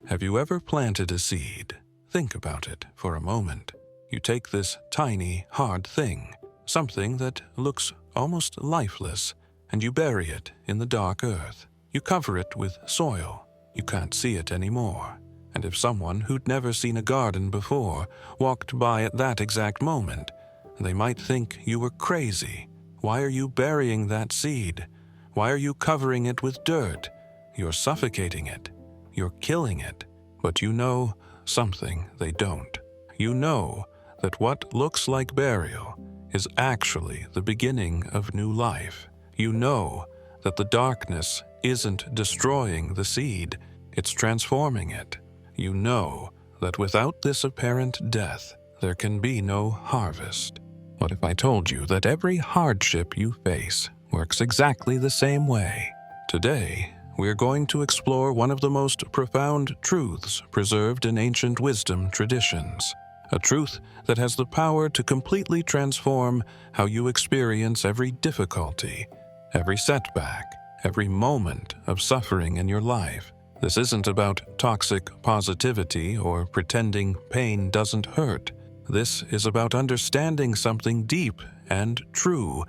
Have you ever planted a seed? Think about it for a moment. You take this tiny, hard thing, something that looks almost lifeless, and you bury it in the dark earth. You cover it with soil. You can't see it anymore. And if someone who'd never seen a garden before walked by at that exact moment, they might think you were crazy. Why are you burying that seed? Why are you covering it with dirt? You're suffocating it. You're killing it. But you know something they don't. You know that what looks like burial is actually the beginning of new life. You know that the darkness isn't destroying the seed, it's transforming it. You know that without this apparent death, there can be no harvest. What if I told you that every hardship you face works exactly the same way? Today, we're going to explore one of the most profound truths preserved in ancient wisdom traditions. A truth that has the power to completely transform how you experience every difficulty, every setback, every moment of suffering in your life. This isn't about toxic positivity or pretending pain doesn't hurt. This is about understanding something deep and true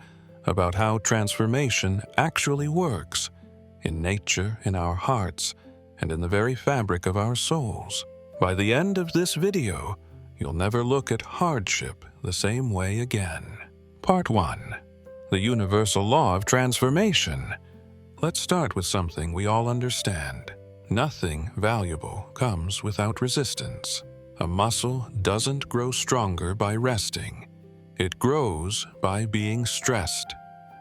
about how transformation actually works in nature, in our hearts, and in the very fabric of our souls. By the end of this video, you'll never look at hardship the same way again. Part 1. The universal law of transformation. Let's start with something we all understand. Nothing valuable comes without resistance. A muscle doesn't grow stronger by resting. It grows by being stressed,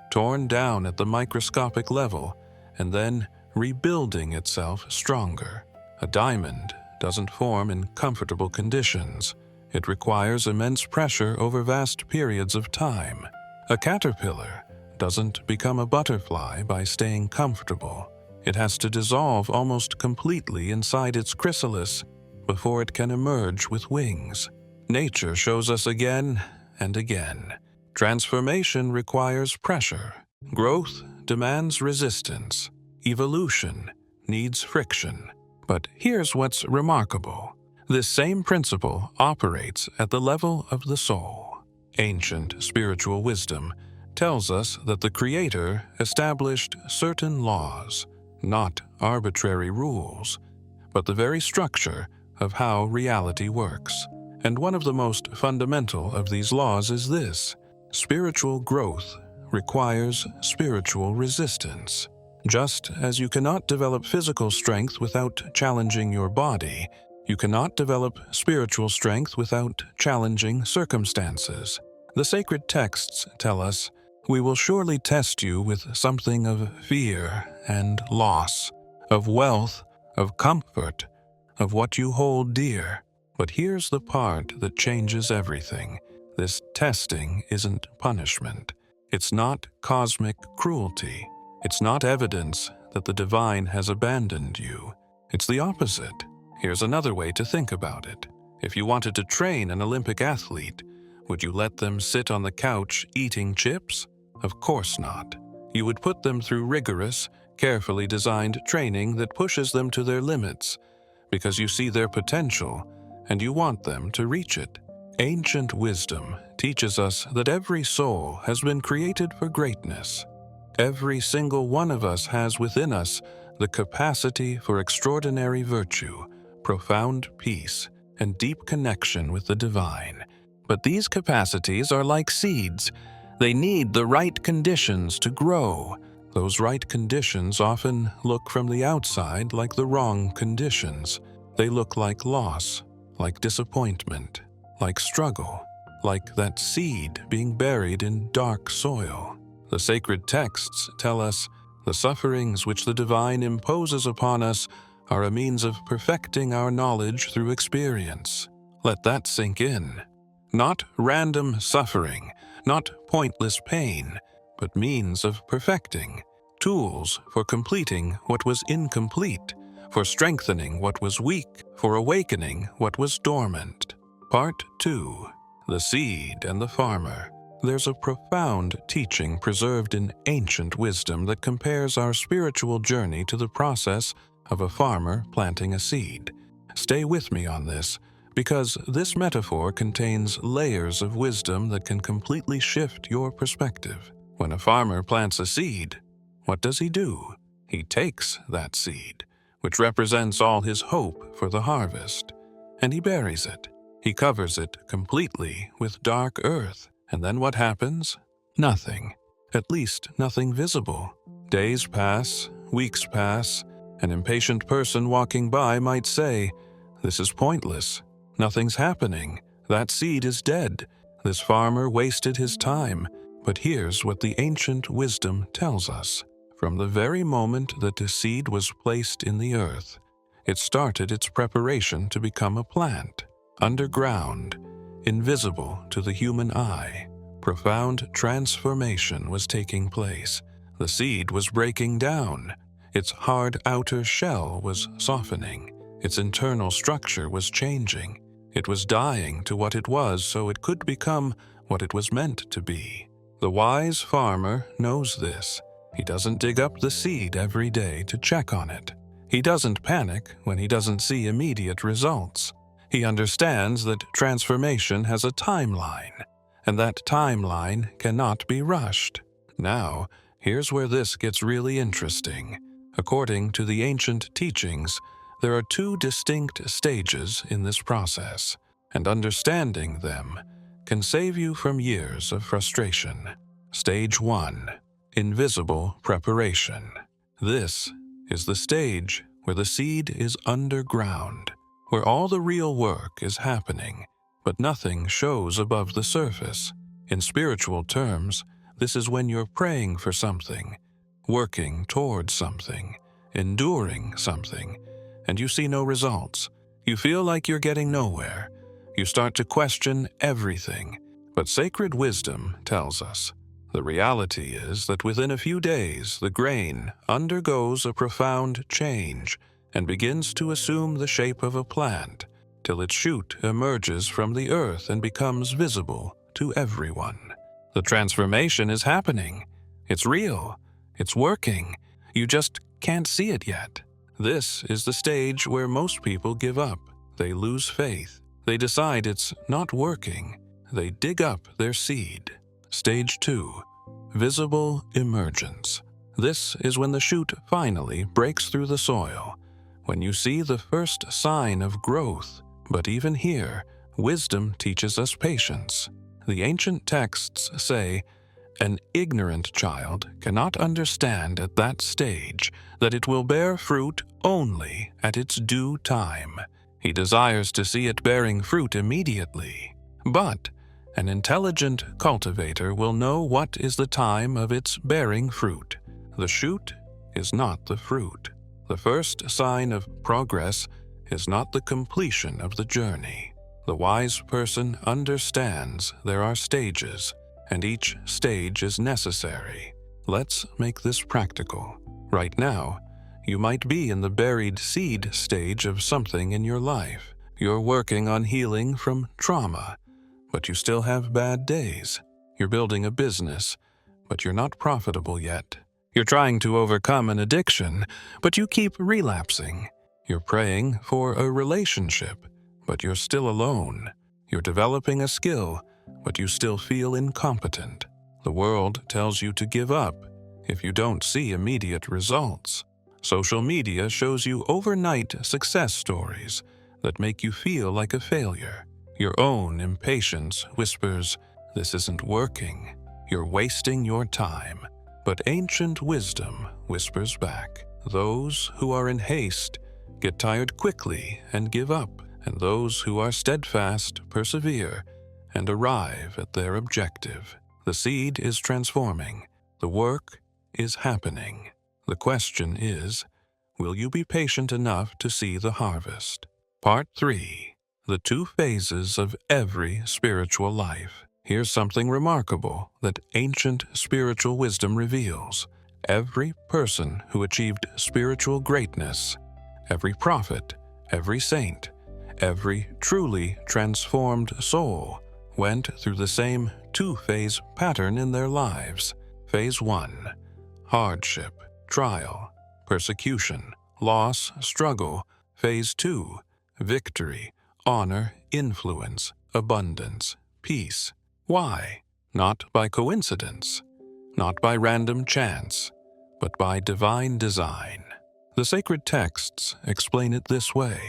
torn down at the microscopic level, and then rebuilding itself stronger. A diamond doesn't form in comfortable conditions. It requires immense pressure over vast periods of time. A caterpillar doesn't become a butterfly by staying comfortable. It has to dissolve almost completely inside its chrysalis before it can emerge with wings. Nature shows us again and again. Transformation requires pressure. Growth demands resistance. Evolution needs friction. But here's what's remarkable. This same principle operates at the level of the soul. Ancient spiritual wisdom tells us that the Creator established certain laws, not arbitrary rules, but the very structure of how reality works. And one of the most fundamental of these laws is this: spiritual growth requires spiritual resistance. Just as you cannot develop physical strength without challenging your body, you cannot develop spiritual strength without challenging circumstances. The sacred texts tell us, "We will surely test you with something of fear and loss, of wealth, of comfort, of what you hold dear." But here's the part that changes everything. This testing isn't punishment. It's not cosmic cruelty. It's not evidence that the divine has abandoned you. It's the opposite. Here's another way to think about it. If you wanted to train an Olympic athlete, would you let them sit on the couch eating chips? Of course not. You would put them through rigorous, carefully designed training that pushes them to their limits, because you see their potential and you want them to reach it. Ancient wisdom teaches us that every soul has been created for greatness. Every single one of us has within us the capacity for extraordinary virtue, profound peace, and deep connection with the divine. But these capacities are like seeds. They need the right conditions to grow. Those right conditions often look from the outside like the wrong conditions. They look like loss, like disappointment, like struggle, like that seed being buried in dark soil. The sacred texts tell us the sufferings which the divine imposes upon us are a means of perfecting our knowledge through experience. Let that sink in. Not random suffering, not pointless pain, but means of perfecting, tools for completing what was incomplete, for strengthening what was weak, for awakening what was dormant. Part 2. The Seed and the Farmer. There's a profound teaching preserved in ancient wisdom that compares our spiritual journey to the process of a farmer planting a seed. Stay with me on this, because this metaphor contains layers of wisdom that can completely shift your perspective. When a farmer plants a seed, what does he do? He takes that seed, which represents all his hope for the harvest, and he buries it. He covers it completely with dark earth. And then what happens? Nothing. At least nothing visible. Days pass, weeks pass. An impatient person walking by might say, "This is pointless. Nothing's happening. That seed is dead. This farmer wasted his time." But here's what the ancient wisdom tells us. From the very moment that the seed was placed in the earth, it started its preparation to become a plant. Underground, invisible to the human eye, profound transformation was taking place. The seed was breaking down. Its hard outer shell was softening. Its internal structure was changing. It was dying to what it was so it could become what it was meant to be. The wise farmer knows this. He doesn't dig up the seed every day to check on it. He doesn't panic when he doesn't see immediate results. He understands that transformation has a timeline, and that timeline cannot be rushed. Now, here's where this gets really interesting. According to the ancient teachings, there are two distinct stages in this process, and understanding them can save you from years of frustration. Stage 1. Invisible preparation. This is the stage where the seed is underground, where all the real work is happening, but nothing shows above the surface. In spiritual terms, this is when you're praying for something, working towards something, enduring something, and you see no results. You feel like you're getting nowhere. You start to question everything. But sacred wisdom tells us the reality is that within a few days the grain undergoes a profound change and begins to assume the shape of a plant, till its shoot emerges from the earth and becomes visible to everyone. The transformation is happening. It's real. It's working. You just can't see it yet. This is the stage where most people give up. They lose faith. They decide it's not working. They dig up their seed. Stage 2. Visible emergence. This is when the shoot finally breaks through the soil, when you see the first sign of growth. But even here, wisdom teaches us patience. The ancient texts say, "An ignorant child cannot understand at that stage that it will bear fruit only at its due time. He desires to see it bearing fruit immediately. But an intelligent cultivator will know what is the time of its bearing fruit. The shoot is not the fruit. The first sign of progress is not the completion of the journey. The wise person understands there are stages, and each stage is necessary. Let's make this practical. Right now, you might be in the buried seed stage of something in your life. You're working on healing from trauma, but you still have bad days. You're building a business, but you're not profitable yet. You're trying to overcome an addiction, but you keep relapsing. You're praying for a relationship, but you're still alone. You're developing a skill, but you still feel incompetent. The world tells you to give up if you don't see immediate results. Social media shows you overnight success stories that make you feel like a failure. Your own impatience whispers, "This isn't working. You're wasting your time." But ancient wisdom whispers back, "Those who are in haste get tired quickly and give up, and those who are steadfast persevere and arrive at their objective." The seed is transforming. The work is happening. The question is, will you be patient enough to see the harvest? Part 3. The 2 phases of every spiritual life. Here's something remarkable that ancient spiritual wisdom reveals. Every person who achieved spiritual greatness, every prophet, every saint, every truly transformed soul went through the same 2-phase pattern in their lives. Phase 1. Hardship, trial, persecution, loss, struggle. Phase 2. victory, honor, influence, abundance, peace. Why? Not by coincidence, not by random chance, but by divine design. The sacred texts explain it this way.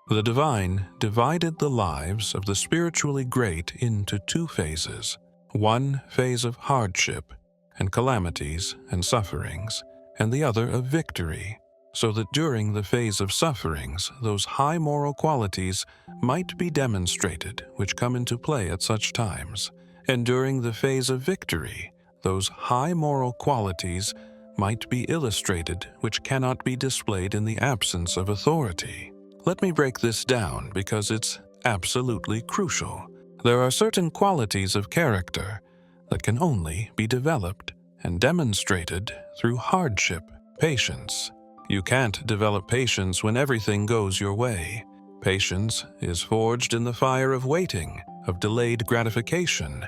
The divine divided the lives of the spiritually great into two phases. One phase of hardship and calamities and sufferings, and the other of victory, so that during the phase of sufferings, those high moral qualities might be demonstrated which come into play at such times, and during the phase of victory, those high moral qualities might be illustrated which cannot be displayed in the absence of authority. Let me break this down because it's absolutely crucial. There are certain qualities of character that can only be developed and demonstrated through hardship, patience. You can't develop patience when everything goes your way. Patience is forged in the fire of waiting, of delayed gratification,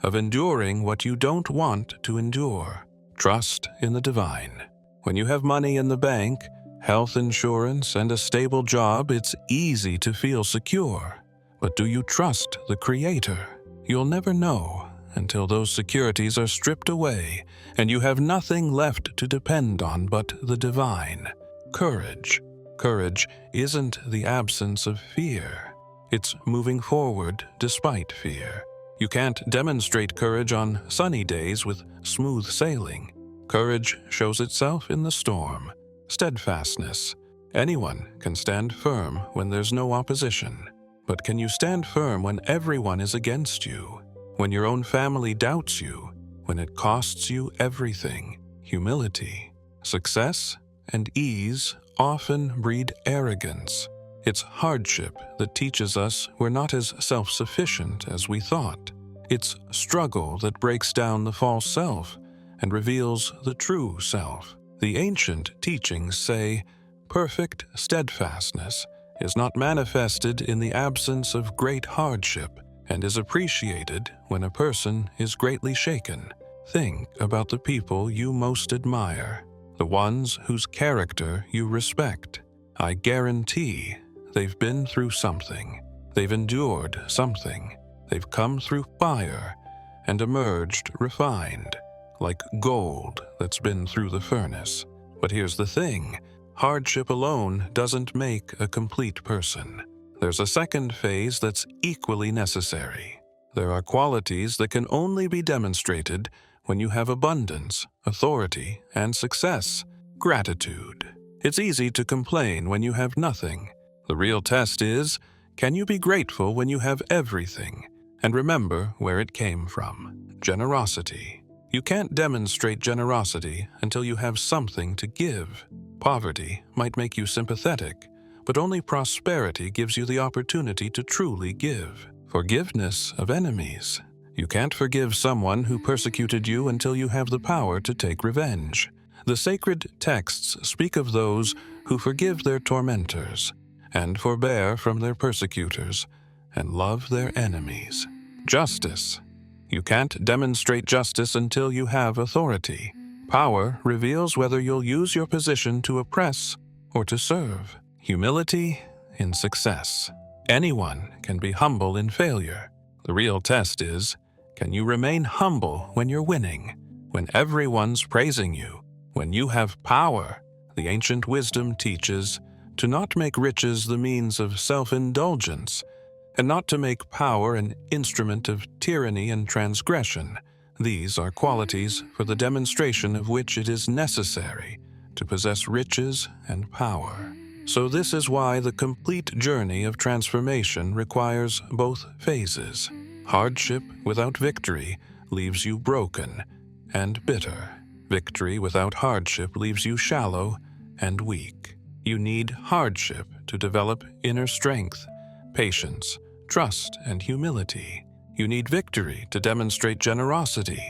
of enduring what you don't want to endure. Trust in the divine. When you have money in the bank, health insurance, and a stable job, it's easy to feel secure. But do you trust the Creator? You'll never know until those securities are stripped away and you have nothing left to depend on but the divine. Courage. Courage isn't the absence of fear. It's moving forward despite fear. You can't demonstrate courage on sunny days with smooth sailing. Courage shows itself in the storm. Steadfastness. Anyone can stand firm when there's no opposition. But can you stand firm when everyone is against you? When your own family doubts you? When it costs you everything? Humility. Success and ease often breed arrogance. It's hardship that teaches us we're not as self-sufficient as we thought. It's struggle that breaks down the false self and reveals the true self. The ancient teachings say, perfect steadfastness is not manifested in the absence of great hardship and is appreciated when a person is greatly shaken. Think about the people you most admire, the ones whose character you respect. I guarantee they've been through something. They've endured something. They've come through fire and emerged refined, like gold that's been through the furnace. But here's the thing. Hardship alone doesn't make a complete person. There's a second phase that's equally necessary. There are qualities that can only be demonstrated when you have abundance, authority, and success. Gratitude. It's easy to complain when you have nothing. The real test is, can you be grateful when you have everything? And remember where it came from. Generosity. You can't demonstrate generosity until you have something to give. Poverty might make you sympathetic, but only prosperity gives you the opportunity to truly give. Forgiveness of enemies. You can't forgive someone who persecuted you until you have the power to take revenge. The sacred texts speak of those who forgive their tormentors, and forbear from their persecutors, and love their enemies. Justice. You can't demonstrate justice until you have authority. Power reveals whether you'll use your position to oppress or to serve. Humility in success. Anyone can be humble in failure. The real test is, can you remain humble when you're winning, when everyone's praising you, when you have power? The ancient wisdom teaches to not make riches the means of self-indulgence, and not to make power an instrument of tyranny and transgression. These are qualities for the demonstration of which it is necessary to possess riches and power. So this is why the complete journey of transformation requires both phases. Hardship without victory leaves you broken and bitter. Victory without hardship leaves you shallow and weak. You need hardship to develop inner strength, patience, trust, and humility. You need victory to demonstrate generosity,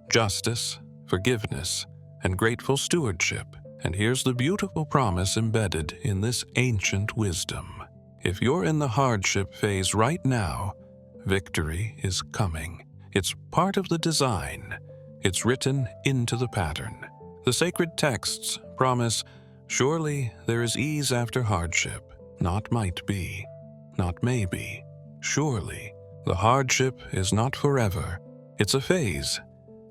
justice, forgiveness, and grateful stewardship. And here's the beautiful promise embedded in this ancient wisdom. If you're in the hardship phase right now, victory is coming. It's part of the design. It's written into the pattern. The sacred texts promise, surely there is ease after hardship. not might be, not maybe. Surely, the hardship is not forever. It's a phase.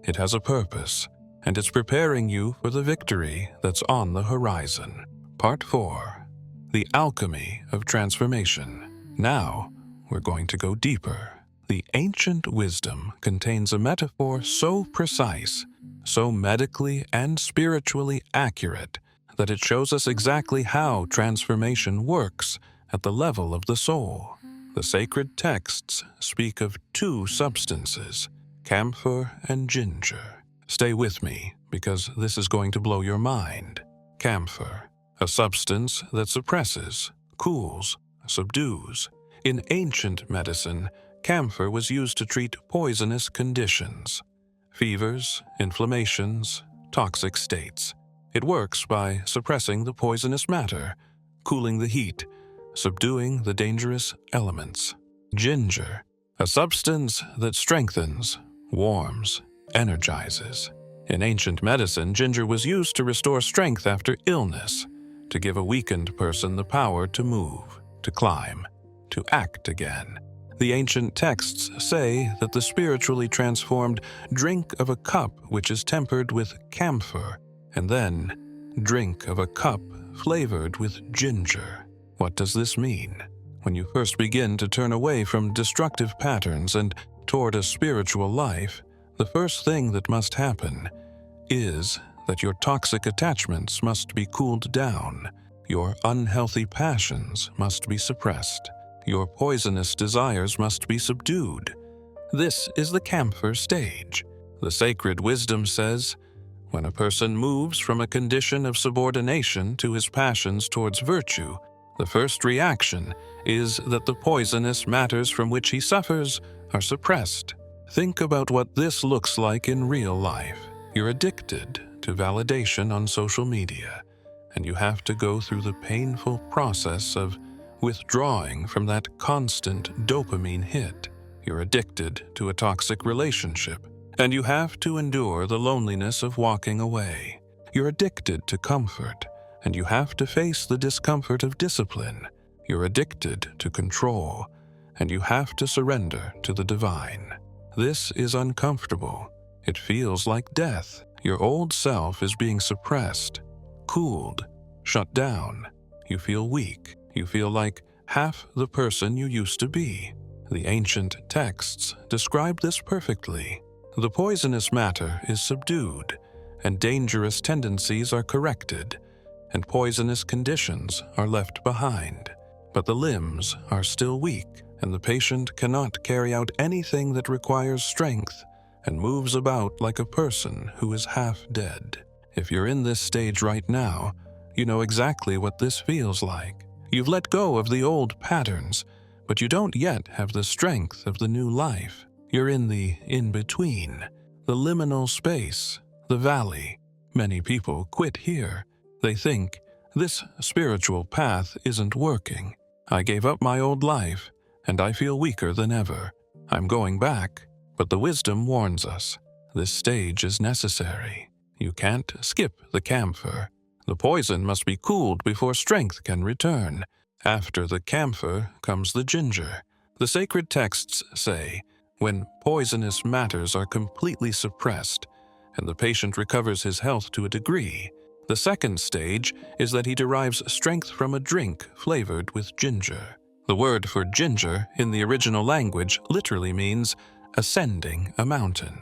It has a purpose, and it's preparing you for the victory that's on the horizon. Part 4. The Alchemy of Transformation. Now, we're going to go deeper. The ancient wisdom contains a metaphor so precise, so medically and spiritually accurate, that it shows us exactly how transformation works at the level of the soul. The sacred texts speak of two substances, camphor and ginger. Stay with me, because this is going to blow your mind. Camphor, a substance that suppresses, cools, subdues. In ancient medicine, camphor was used to treat poisonous conditions, fevers, inflammations, toxic states. It works by suppressing the poisonous matter, cooling the heat, subduing the dangerous elements. Ginger, a substance that strengthens, warms, energizes. In ancient medicine, ginger was used to restore strength after illness, to give a weakened person the power to move, to climb, to act again. The ancient texts say that the spiritually transformed drink of a cup which is tempered with camphor, and then drink of a cup flavored with ginger. What does this mean? When you first begin to turn away from destructive patterns and toward a spiritual life, the first thing that must happen is that your toxic attachments must be cooled down, your unhealthy passions must be suppressed, your poisonous desires must be subdued. This is the camphor stage. The sacred wisdom says, when a person moves from a condition of subordination to his passions towards virtue, the first reaction is that the poisonous matters from which he suffers are suppressed. Think about what this looks like in real life. You're addicted to validation on social media, and you have to go through the painful process of withdrawing from that constant dopamine hit. You're addicted to a toxic relationship, and you have to endure the loneliness of walking away. You're addicted to comfort, and you have to face the discomfort of discipline. You're addicted to control, and you have to surrender to the divine. This is uncomfortable. It feels like death. Your old self is being suppressed, cooled, shut down. You feel weak. You feel like half the person you used to be. The ancient texts describe this perfectly. The poisonous matter is subdued, and dangerous tendencies are corrected, and poisonous conditions are left behind. But the limbs are still weak, and the patient cannot carry out anything that requires strength and moves about like a person who is half dead. If you're in this stage right now, you know exactly what this feels like. You've let go of the old patterns, but you don't yet have the strength of the new life. You're in the in-between, the liminal space, the valley. Many people quit here. They think, this spiritual path isn't working. I gave up my old life, and I feel weaker than ever. I'm going back, but the wisdom warns us. This stage is necessary. You can't skip the camphor. The poison must be cooled before strength can return. After the camphor comes the ginger. The sacred texts say, when poisonous matters are completely suppressed and the patient recovers his health to a degree, the second stage is that he derives strength from a drink flavored with ginger. The word for ginger in the original language literally means ascending a mountain.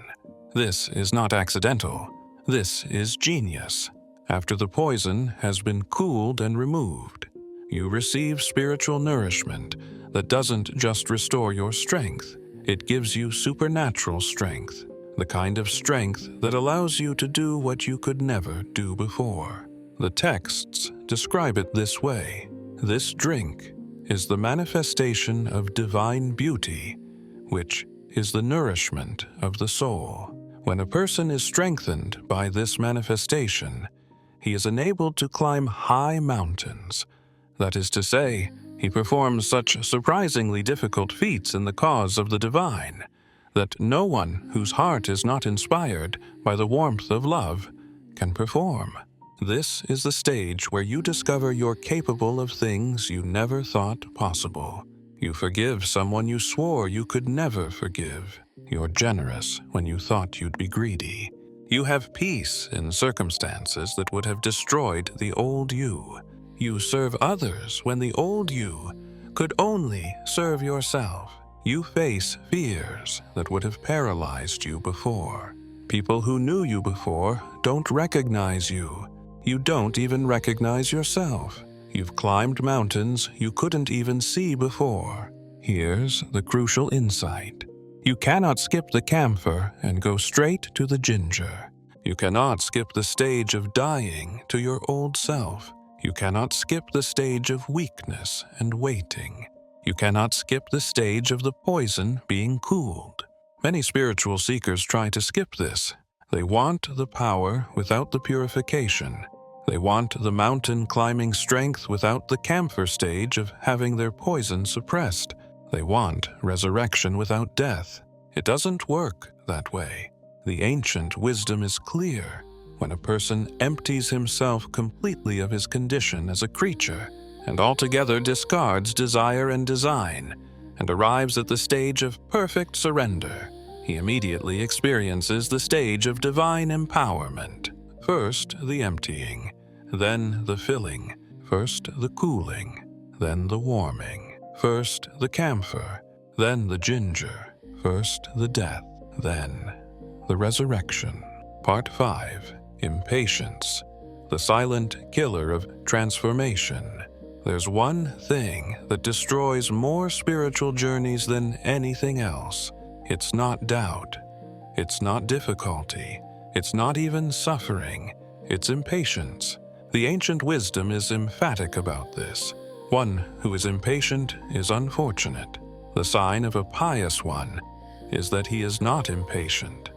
This is not accidental. This is genius. After the poison has been cooled and removed, you receive spiritual nourishment that doesn't just restore your strength, it gives you supernatural strength, the kind of strength that allows you to do what you could never do before. The texts describe it this way. This drink is the manifestation of divine beauty, which is the nourishment of the soul. When a person is strengthened by this manifestation, he is enabled to climb high mountains. That is to say, he performs such surprisingly difficult feats in the cause of the divine that no one whose heart is not inspired by the warmth of love can perform. This is the stage where you discover you're capable of things you never thought possible. You forgive someone you swore you could never forgive. You're generous when you thought you'd be greedy. You have peace in circumstances that would have destroyed the old you. You serve others when the old you could only serve yourself. You face fears that would have paralyzed you before. People who knew you before don't recognize you. You don't even recognize yourself. You've climbed mountains you couldn't even see before. Here's the crucial insight. You cannot skip the camphor and go straight to the ginger. You cannot skip the stage of dying to your old self. You cannot skip the stage of weakness and waiting. You cannot skip the stage of the poison being cooled. Many spiritual seekers try to skip this. They want the power without the purification. They want the mountain climbing strength without the camphor stage of having their poison suppressed. They want resurrection without death. It doesn't work that way. The ancient wisdom is clear. When a person empties himself completely of his condition as a creature and altogether discards desire and design and arrives at the stage of perfect surrender, he immediately experiences the stage of divine empowerment. First the emptying, then the filling, first the cooling, then the warming, first the camphor, then the ginger, first the death, then the resurrection. Part 5. Impatience, the silent killer of transformation. There's one thing that destroys more spiritual journeys than anything else. It's not doubt. It's not difficulty. It's not even suffering. It's impatience. The ancient wisdom is emphatic about this. One who is impatient is unfortunate. The sign of a pious one is that he is not impatient.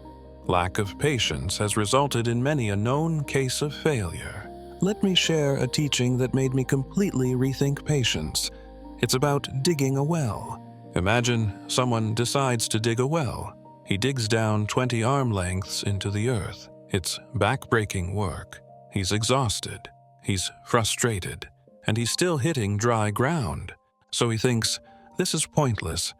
Lack of patience has resulted in many a known case of failure. Let me share a teaching that made me completely rethink patience. It's about digging a well. Imagine someone decides to dig a well. He digs down 20 arm lengths into the earth. It's back-breaking work. He's exhausted. He's frustrated. And he's still hitting dry ground. So he thinks, this is pointless.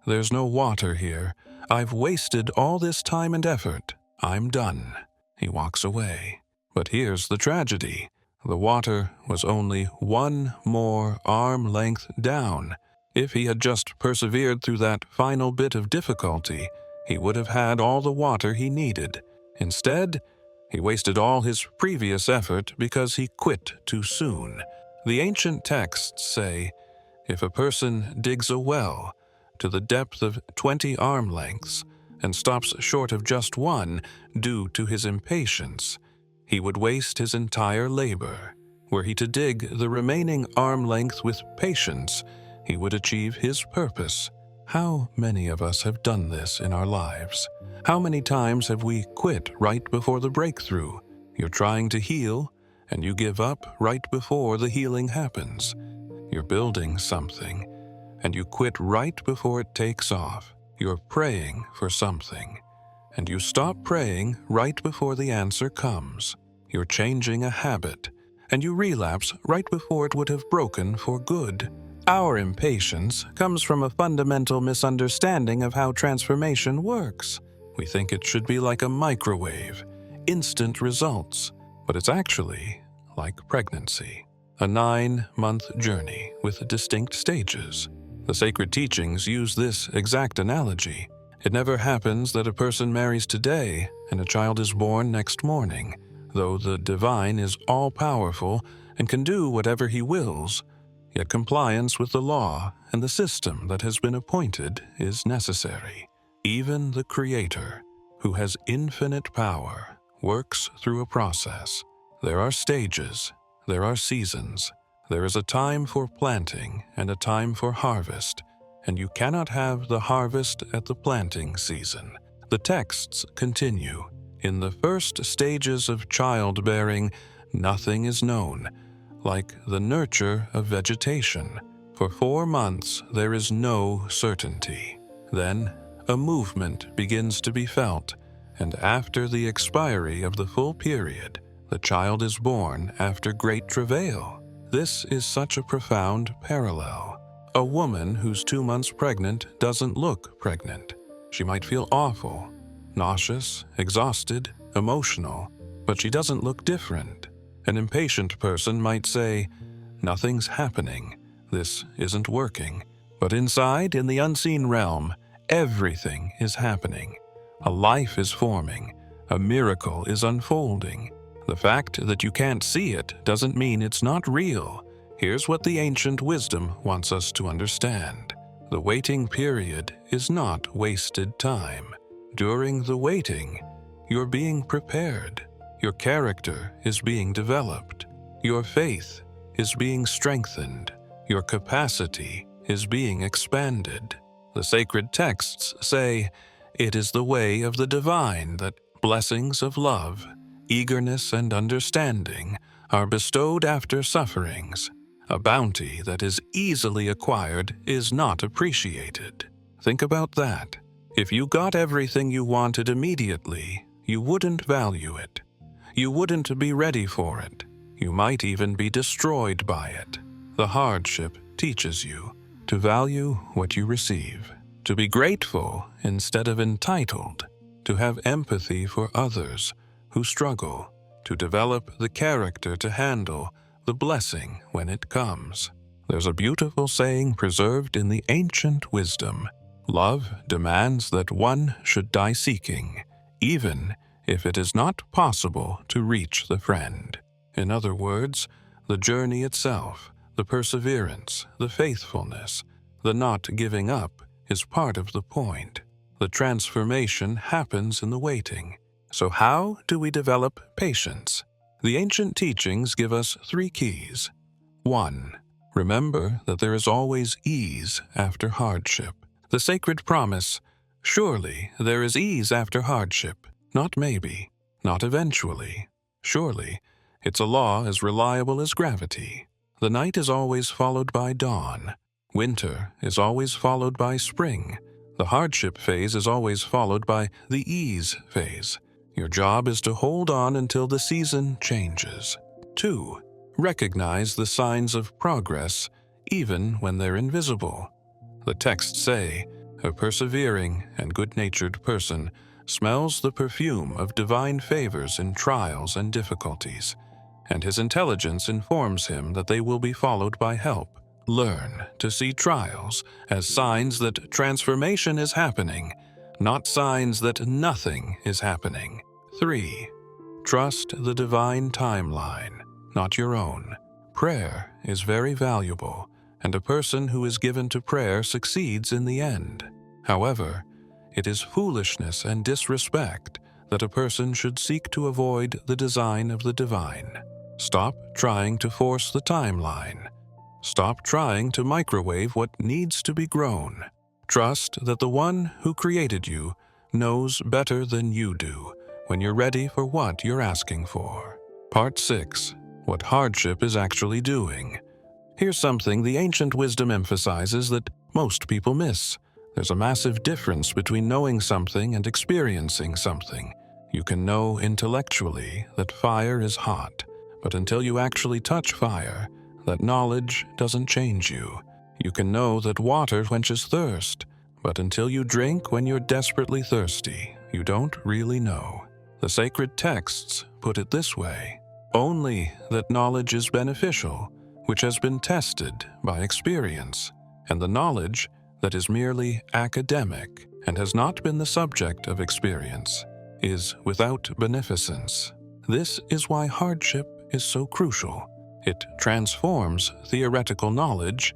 There's no water here. I've wasted all this time and effort. I'm done. He walks away. But here's the tragedy. The water was only one more arm length down. If he had just persevered through that final bit of difficulty, he would have had all the water he needed. Instead, he wasted all his previous effort because he quit too soon. The ancient texts say, if a person digs a well to the depth of 20 arm lengths and stops short of just one due to his impatience, he would waste his entire labor. Were he to dig the remaining arm length with patience, he would achieve his purpose. How many of us have done this in our lives? How many times have we quit right before the breakthrough? You're trying to heal, and you give up right before the healing happens. You're building something, and you quit right before it takes off. You're praying for something, and you stop praying right before the answer comes. You're changing a habit, and you relapse right before it would have broken for good. Our impatience comes from a fundamental misunderstanding of how transformation works. We think it should be like a microwave, instant results, but it's actually like pregnancy, a 9-month journey with distinct stages. The sacred teachings use this exact analogy. It never happens that a person marries today and a child is born next morning. Though the divine is all-powerful and can do whatever he wills, yet compliance with the law and the system that has been appointed is necessary. Even the Creator, who has infinite power, works through a process. There are stages, there are seasons, there is a time for planting and a time for harvest, and you cannot have the harvest at the planting season. The texts continue. In the first stages of childbearing, nothing is known, like the nurture of vegetation. For 4 months there is no certainty. Then a movement begins to be felt, and after the expiry of the full period, The child is born after great travail. This is such a profound parallel. A woman who's 2 months pregnant doesn't look pregnant. She might feel awful, nauseous, exhausted, emotional, but she doesn't look different. An impatient person might say, "Nothing's happening. This isn't working." But inside, in the unseen realm, everything is happening. A life is forming. A miracle is unfolding. The fact that you can't see it doesn't mean it's not real. Here's what the ancient wisdom wants us to understand. The waiting period is not wasted time. During the waiting, you're being prepared. Your character is being developed. Your faith is being strengthened. Your capacity is being expanded. The sacred texts say, "It is the way of the divine that blessings of love, eagerness, and understanding are bestowed after sufferings. A bounty that is easily acquired is not appreciated." Think about that. If you got everything you wanted immediately, you wouldn't value it. You wouldn't be ready for it. You might even be destroyed by it. The hardship teaches you to value what you receive, to be grateful instead of entitled, to have empathy for others who struggle, to develop the character to handle the blessing when it comes. There's a beautiful saying preserved in the ancient wisdom. Love demands that one should die seeking, even if it is not possible to reach the friend. In other words, the journey itself, the perseverance, the faithfulness, the not giving up is part of the point. The transformation happens in the waiting. So how do we develop patience? The ancient teachings give us 3 keys. 1. Remember that there is always ease after hardship. The sacred promise, "Surely there is ease after hardship." Not maybe, not eventually. Surely, it's a law as reliable as gravity. The night is always followed by dawn. Winter is always followed by spring. The hardship phase is always followed by the ease phase. Your job is to hold on until the season changes. 2. Recognize the signs of progress even when they're invisible. The texts say, "A persevering and good-natured person smells the perfume of divine favors in trials and difficulties, and his intelligence informs him that they will be followed by help." Learn to see trials as signs that transformation is happening, not signs that nothing is happening. 3. Trust the divine timeline, not your own. Prayer is very valuable, and a person who is given to prayer succeeds in the end. However, it is foolishness and disrespect that a person should seek to avoid the design of the divine. Stop trying to force the timeline. Stop trying to microwave what needs to be grown. Trust that the one who created you knows better than you do when you're ready for what you're asking for. Part 6. What hardship is actually doing. Here's something the ancient wisdom emphasizes that most people miss. There's a massive difference between knowing something and experiencing something. You can know intellectually that fire is hot, but until you actually touch fire, that knowledge doesn't change you. You can know that water quenches thirst, but until you drink when you're desperately thirsty, you don't really know. The sacred texts put it this way: only that knowledge is beneficial, which has been tested by experience, and the knowledge that is merely academic and has not been the subject of experience is without beneficence. This is why hardship is so crucial. It transforms theoretical knowledge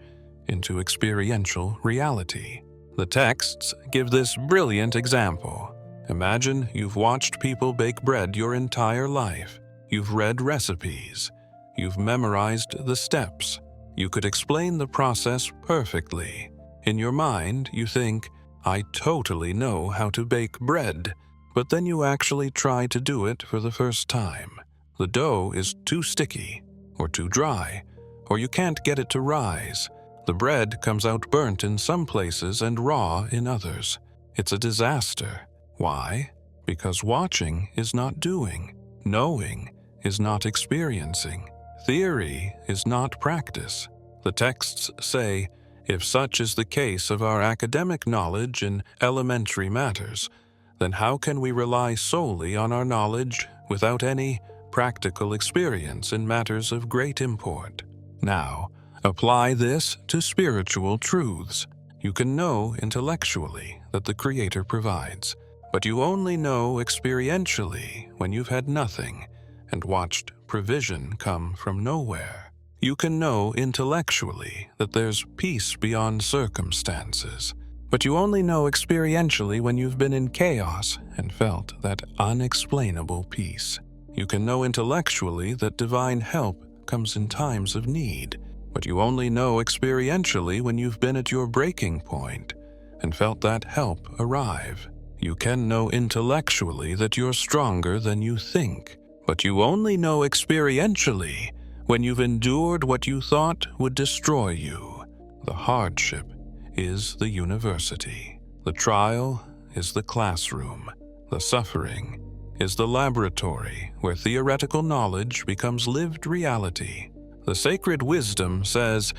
into experiential reality. The texts give this brilliant example. Imagine you've watched people bake bread your entire life. You've read recipes. You've memorized the steps. You could explain the process perfectly. In your mind, you think, "I totally know how to bake bread," but then you actually try to do it for the first time. The dough is too sticky, or too dry, or you can't get it to rise. The bread comes out burnt in some places and raw in others. It's a disaster. Why? Because watching is not doing. Knowing is not experiencing. Theory is not practice. The texts say, if such is the case of our academic knowledge in elementary matters, then how can we rely solely on our knowledge without any practical experience in matters of great import? Now, apply this to spiritual truths. You can know intellectually that the Creator provides, but you only know experientially when you've had nothing and watched provision come from nowhere. You can know intellectually that there's peace beyond circumstances, but you only know experientially when you've been in chaos and felt that unexplainable peace. You can know intellectually that divine help comes in times of need, but you only know experientially when you've been at your breaking point and felt that help arrive. You can know intellectually that you're stronger than you think, but you only know experientially when you've endured what you thought would destroy you. The hardship is the university. The trial is the classroom. The suffering is the laboratory where theoretical knowledge becomes lived reality. The sacred wisdom says,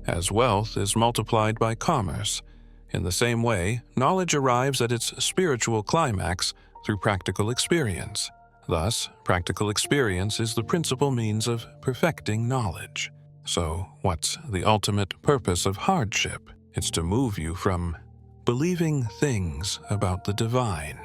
as wealth is multiplied by commerce, in the same way, knowledge arrives at its spiritual climax through practical experience. Thus, practical experience is the principal means of perfecting knowledge. So, what's the ultimate purpose of hardship? It's to move you from believing things about the divine,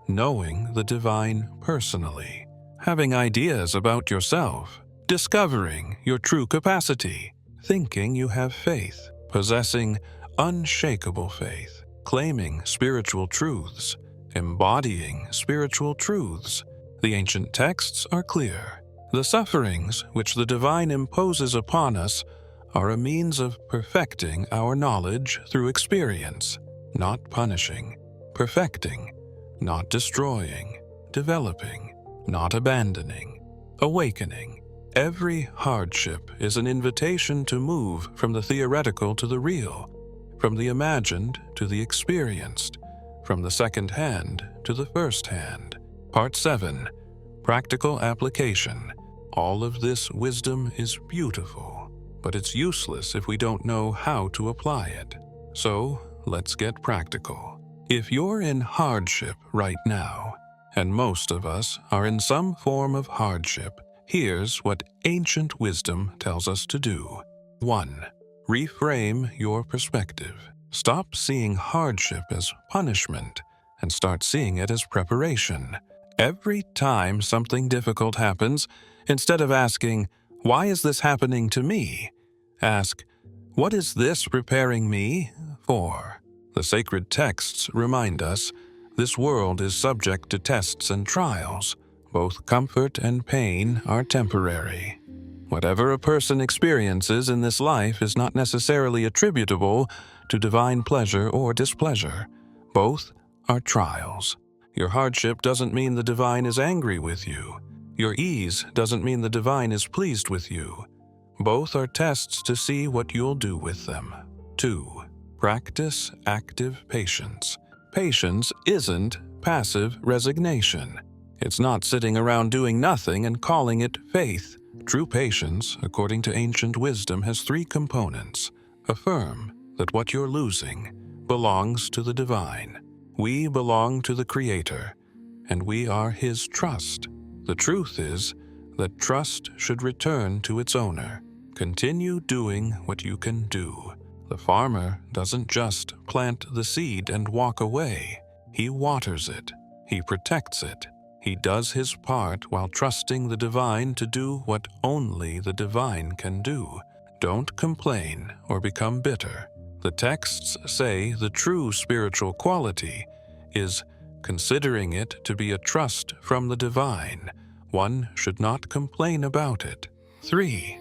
knowing the divine personally, having ideas about yourself, discovering your true capacity, thinking you have faith, possessing unshakable faith, claiming spiritual truths, embodying spiritual truths. The ancient texts are clear. The sufferings which the divine imposes upon us are a means of perfecting our knowledge through experience, not punishing, perfecting, not destroying, developing, not abandoning, awakening. Every hardship is an invitation to move from the theoretical to the real, from the imagined to the experienced, from the second hand to the first hand. Part 7. Practical Application. All of this wisdom is beautiful, but it's useless if we don't know how to apply it. So, let's get practical. If you're in hardship right now, and most of us are in some form of hardship, here's what ancient wisdom tells us to do. 1. Reframe your perspective. Stop seeing hardship as punishment and start seeing it as preparation. Every time something difficult happens, instead of asking, "Why is this happening to me?" ask, "What is this preparing me for?" The sacred texts remind us this world is subject to tests and trials. Both comfort and pain are temporary. Whatever a person experiences in this life is not necessarily attributable to divine pleasure or displeasure. Both are trials. Your hardship doesn't mean the divine is angry with you. Your ease doesn't mean the divine is pleased with you. Both are tests to see what you'll do with them. 2. Practice active patience. Patience isn't passive resignation. It's not sitting around doing nothing and calling it faith. True patience, according to ancient wisdom, has 3 components. Affirm that what you're losing belongs to the divine. We belong to the Creator, and we are His trust. The truth is that trust should return to its owner. Continue doing what you can do. The farmer doesn't just plant the seed and walk away. He waters it. He protects it. He does his part while trusting the divine to do what only the divine can do. Don't complain or become bitter. The texts say the true spiritual quality is considering it to be a trust from the divine. One should not complain about it. 3.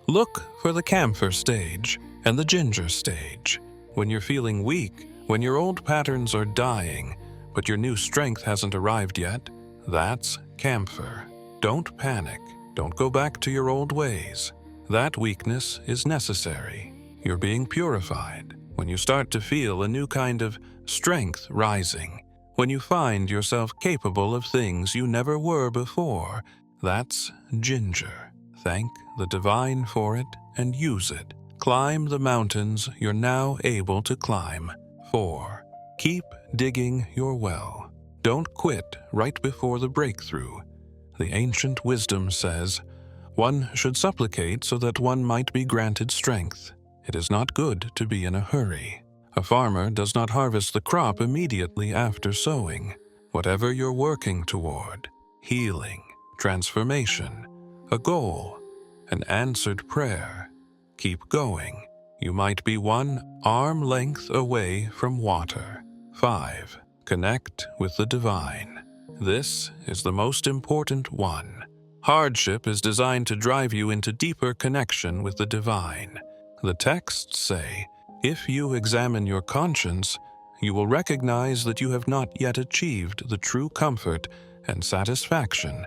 Look for the camphor stage and the ginger stage. When you're feeling weak, when your old patterns are dying, but your new strength hasn't arrived yet, that's camphor. Don't panic. Don't go back to your old ways. That weakness is necessary. You're being purified. When you start to feel a new kind of strength rising, when you find yourself capable of things you never were before, That's ginger. Thank the divine for it and use it. Climb the mountains you're now able to climb. 4. Keep digging your well. Don't quit right before the breakthrough. The ancient wisdom says, one should supplicate so that one might be granted strength. It is not good to be in a hurry. A farmer does not harvest the crop immediately after sowing. Whatever you're working toward, healing, transformation, a goal, an answered prayer, keep going. You might be one arm length away from water. 5. Connect with the divine. This is the most important one. Hardship is designed to drive you into deeper connection with the divine. The texts say, if you examine your conscience, you will recognize that you have not yet achieved the true comfort and satisfaction,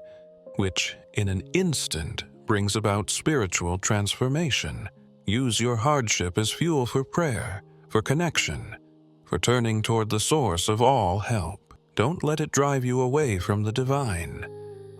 which in an instant brings about spiritual transformation. Use your hardship as fuel for prayer, for connection, for turning toward the source of all help. Don't let it drive you away from the divine.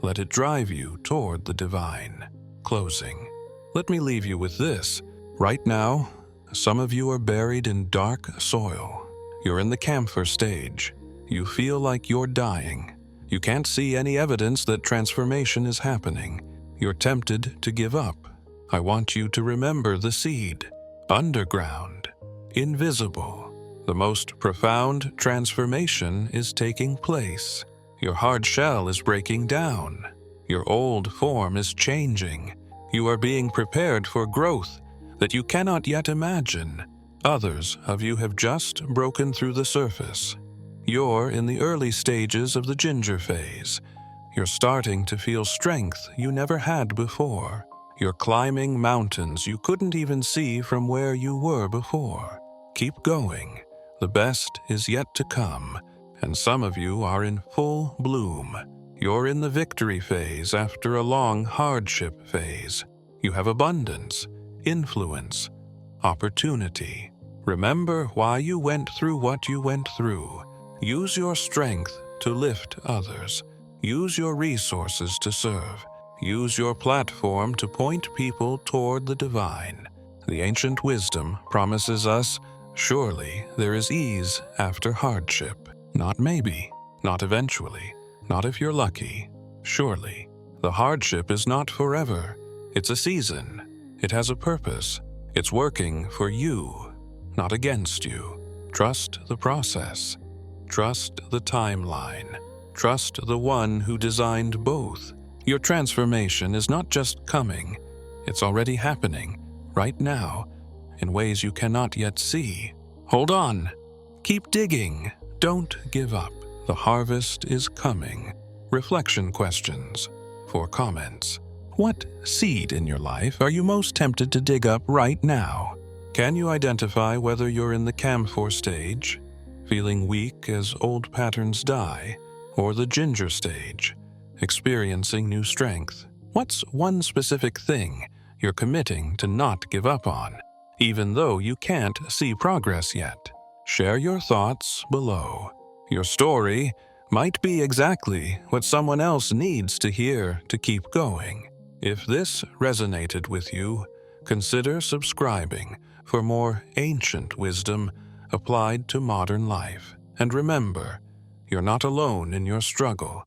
Let it drive you toward the divine. Closing. Let me leave you with this. Right now, some of you are buried in dark soil. You're in the camphor stage. You feel like you're dying. You can't see any evidence that transformation is happening. You're tempted to give up. I want you to remember the seed, underground, invisible. The most profound transformation is taking place. Your hard shell is breaking down. Your old form is changing. You are being prepared for growth that you cannot yet imagine. Others of you have just broken through the surface. You're in the early stages of the ginger phase. You're starting to feel strength you never had before. You're climbing mountains you couldn't even see from where you were before. Keep going. The best is yet to come, and some of you are in full bloom. You're in the victory phase after a long hardship phase. You have abundance, influence, opportunity. Remember why you went through what you went through. Use your strength to lift others. Use your resources to serve. Use your platform to point people toward the divine. The ancient wisdom promises us, surely there is ease after hardship. Not maybe, not eventually, not if you're lucky. Surely. The hardship is not forever. It's a season. It has a purpose. It's working for you, not against you. Trust the process. Trust the timeline. Trust the one who designed both. Your transformation is not just coming, it's already happening, right now, in ways you cannot yet see. Hold on. Keep digging. Don't give up. The harvest is coming. Reflection questions. For comments. What seed in your life are you most tempted to dig up right now? Can you identify whether you're in the camphor stage, feeling weak as old patterns die, or the ginger stage, experiencing new strength? What's one specific thing you're committing to not give up on, even though you can't see progress yet? Share your thoughts below. Your story might be exactly what someone else needs to hear to keep going. If this resonated with you, consider subscribing for more ancient wisdom applied to modern life. And remember, you're not alone in your struggle,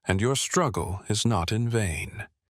and your struggle is not in vain.